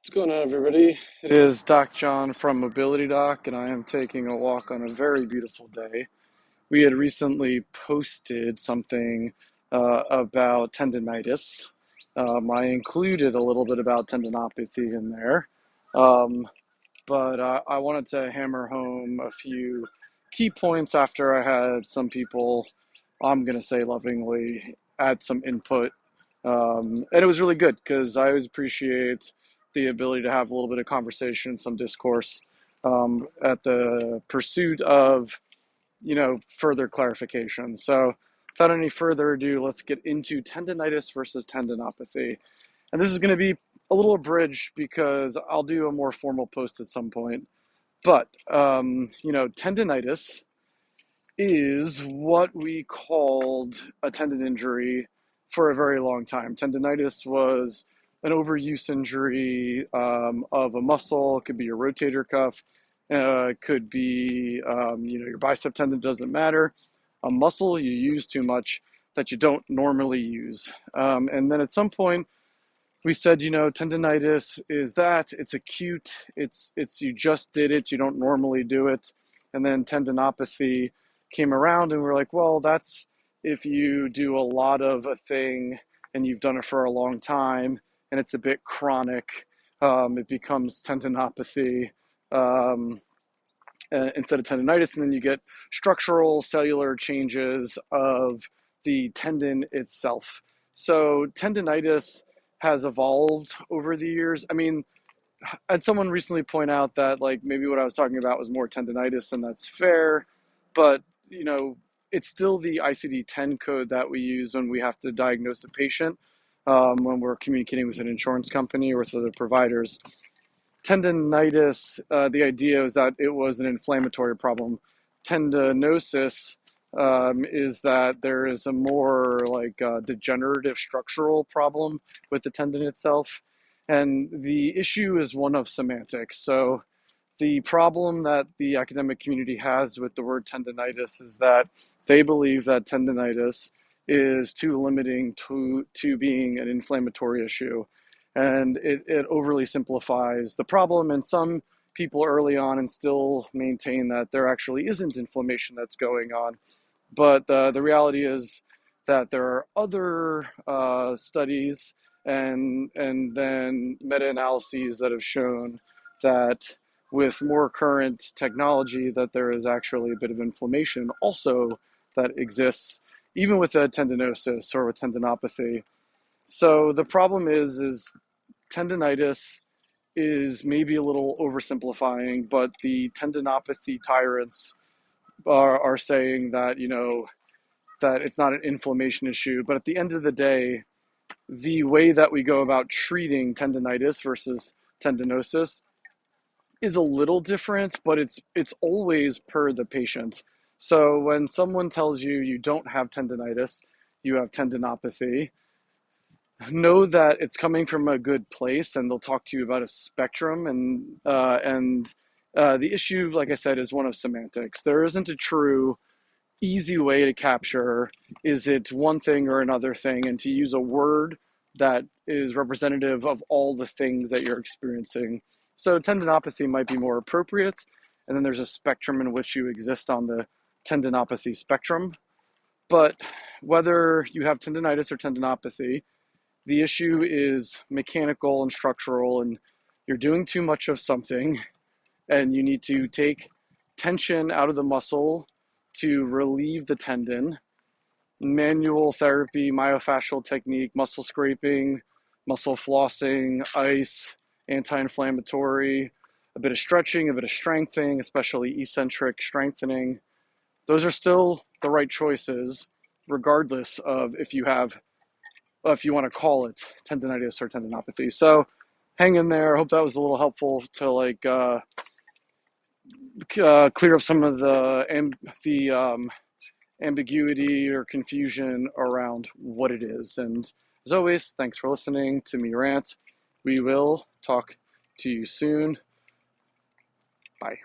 What's going on, everybody? It is Doc John from Mobility Doc, and I am taking a walk on a very beautiful day. We had recently posted something about tendinitis. I included a little bit about tendinopathy in there, um, but I wanted to hammer home a few key points after I had some people, I'm going to say lovingly, add some input. And it was really good because I always appreciate the ability to have a little bit of conversation, some discourse at the pursuit of, further clarification. So without any further ado, let's get into tendinitis versus tendinopathy. And this is going to be a little abridged because I'll do a more formal post at some point. But, tendinitis is what we called a tendon injury for a very long time. Tendinitis was an overuse injury of a muscle. It could be your rotator cuff. It could be, your bicep tendon, doesn't matter. A muscle you use too much that you don't normally use. And then at some point, we said, tendinitis is that it's acute. It's you just did it. You don't normally do it. And then tendinopathy came around, and we're like, well, that's if you do a lot of a thing and you've done it for a long time and it's a bit chronic. It becomes tendinopathy instead of tendinitis, and then you get structural cellular changes of the tendon itself. So tendinitis has evolved over the years. I mean, I had someone recently point out that like maybe what I was talking about was more tendinitis, and that's fair, but it's still the ICD-10 code that we use when we have to diagnose a patient when we're communicating with an insurance company or with other providers. Tendinitis, the idea is that it was an inflammatory problem. Tendinosis is that there is a more like degenerative structural problem with the tendon itself. And the issue is one of semantics. So the problem that the academic community has with the word tendinitis is that they believe that tendinitis is too limiting to being an inflammatory issue. And it overly simplifies the problem. And some people early on and still maintain that there actually isn't inflammation that's going on. But the reality is that there are other studies and then meta-analyses that have shown that with more current technology that there is actually a bit of inflammation also that exists even with a tendinosis or with tendinopathy. So the problem is tendinitis is maybe a little oversimplifying, but the tendinopathy tyrants are saying that that it's not an inflammation issue. But at the end of the day, the way that we go about treating tendinitis versus tendinosis is a little different, but it's always per the patient. So when someone tells you you don't have tendinitis, you have tendinopathy, know that it's coming from a good place, and they'll talk to you about a spectrum. And the issue, like I said, is one of semantics. There isn't a true easy way to capture is it one thing or another thing, and to use a word that is representative of all the things that you're experiencing. So tendinopathy might be more appropriate, and then there's a spectrum in which you exist on the tendinopathy spectrum. But whether you have tendinitis or tendinopathy, the issue is mechanical and structural, and you're doing too much of something, and you need to take tension out of the muscle to relieve the tendon. Manual therapy, myofascial technique, muscle scraping, muscle flossing, ice, anti-inflammatory, a bit of stretching, a bit of strengthening, especially eccentric strengthening. Those are still the right choices, regardless of if you want to call it tendinitis or tendinopathy. So hang in there. I hope that was a little helpful to clear up some of the ambiguity or confusion around what it is. And as always, thanks for listening to me rant. We will talk to you soon. Bye.